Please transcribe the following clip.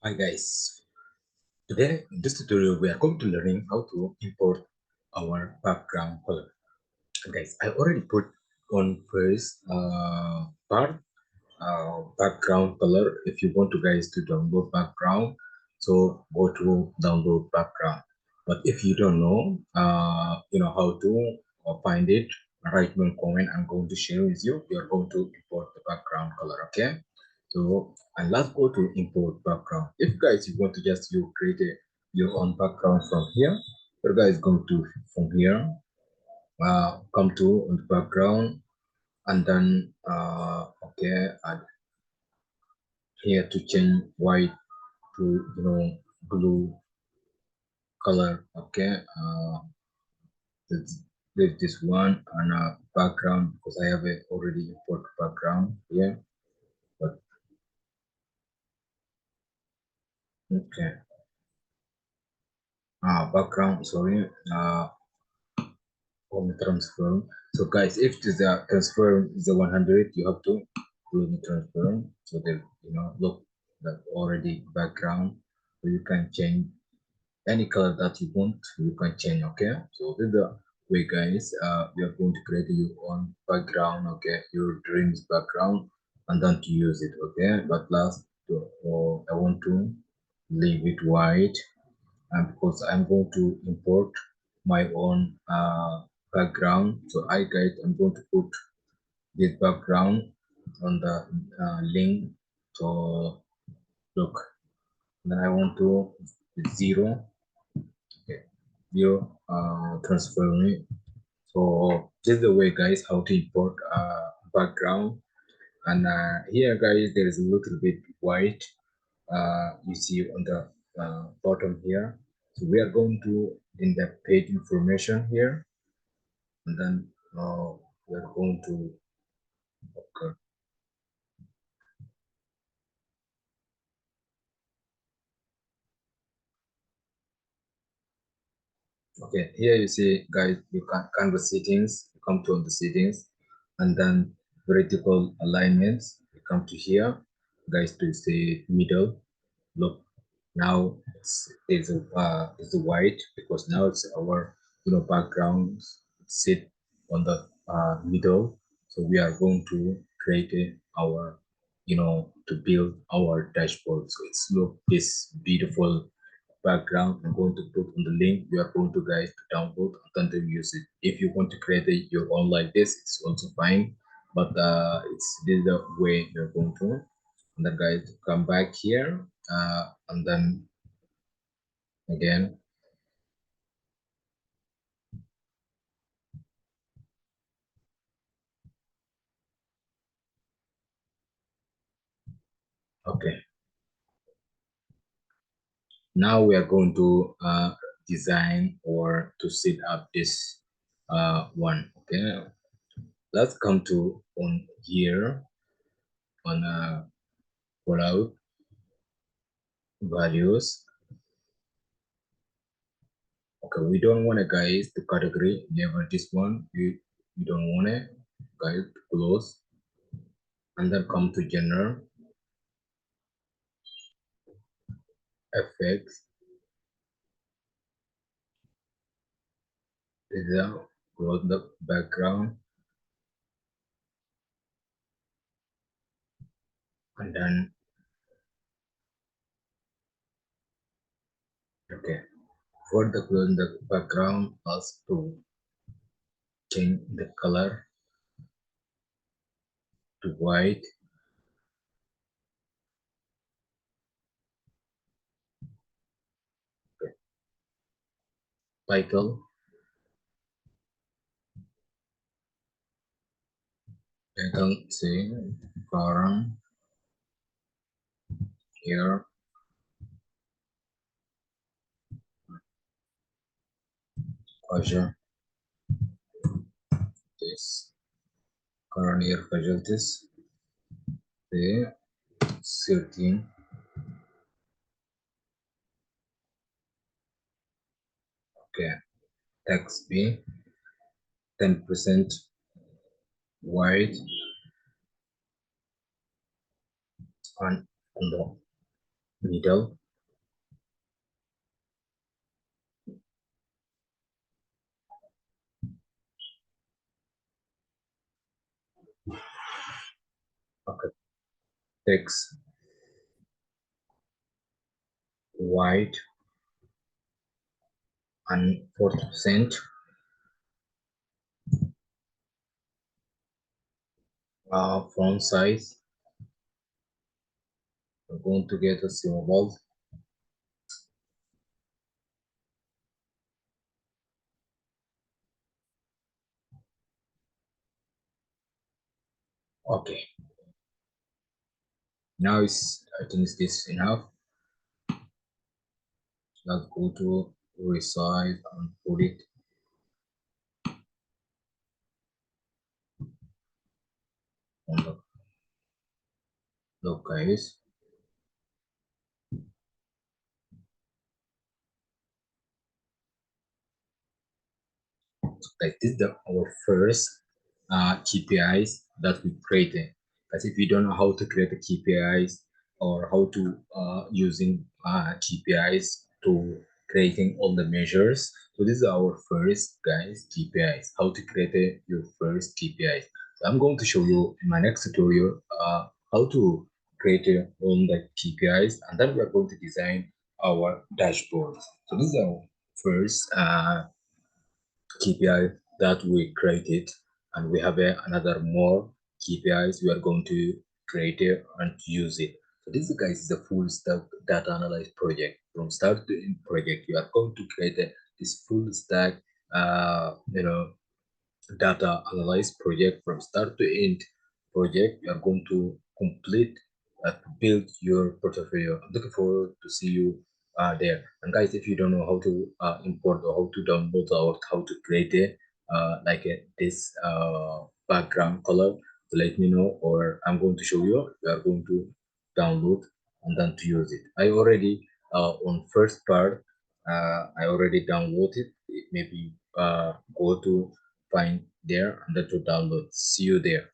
Hi guys, today in this tutorial we are going to learning how to import our background color. Guys, I already put on first part background color. If you want to guys to download background, so go to download background. But if you don't know how to find it, write me a comment. I'm going to share with you. You are going to import the background color. Okay, so and let's go to import background. If guys you want to just you create your own background from here, you guys go to from here, come to on the background, and then okay, add here to change white to blue color. Okay, let's leave this one and background because I have a already import background here. But okay, background, sorry, home transform. So guys, if the transform is the 100, you have to do the transform so that look that already background, so you can change any color that you want. You can change. Okay, so this is the way guys, we are going to create your own background. Okay, your dreams background, and then to use it. Okay, but last I want to leave it white, and because I'm going to import my own background, so I'm going to put this background on the link. So look, then I want to zero. Okay, zero transform it. So this is the way guys how to import background. And here guys there is a little bit white, you see on the bottom here. So we are going to in the page information here, and then we are going to okay, okay, here you see guys, you can canvas settings, you come to the settings, and then vertical alignments, you come to here guys to say middle. Look, now it's a white because now it's our background sit on the middle. So we are going to create our to build our dashboard, so it's look this beautiful background. I'm going to put on the link. You are going to guys to download and then to use it. If you want to create your own like this, it's also fine, but this is the way you're going to. And then guys come back here, and then again, okay, now we are going to design or to set up this one. Okay, let's come to on here on pull out values. Okay, we don't want to guys the category never this one. We don't want it guys to close, and then come to general effects. Is close the background, and then okay, for the close the background also to change the color to white. Okay. Title, I can say forum here, Azure, this current year casualties, the 13. Okay, text B 10% white and low. middle. Okay, text white and 40%. Font size. We're going to get a symbol. Okay, now it's I think it's this enough. Let's go to resize and put it on the look, guys. Like this is our first KPIs that we created. Because if you don't know how to create the KPIs or how to using KPIs to creating all the measures. So this is our first guys KPIs. How to create your first KPIs. So I'm going to show you in my next tutorial how to create all the KPIs, and then we are going to design our dashboards. So this is our first KPI that we created, and we have another more KPIs we are going to create it and use it. So this guys is a full stack data analysis project. From start to end project, you are going to create this full stack data analyze project from start to end project. You are going to complete to build your portfolio. I'm looking forward to see you there. And guys, if you don't know how to import or how to download or how to create it, this background color, let me know, or I'm going to show you. You are going to download and then to use it. I already on first part, I already downloaded. Maybe go to find there and then to download. See you there.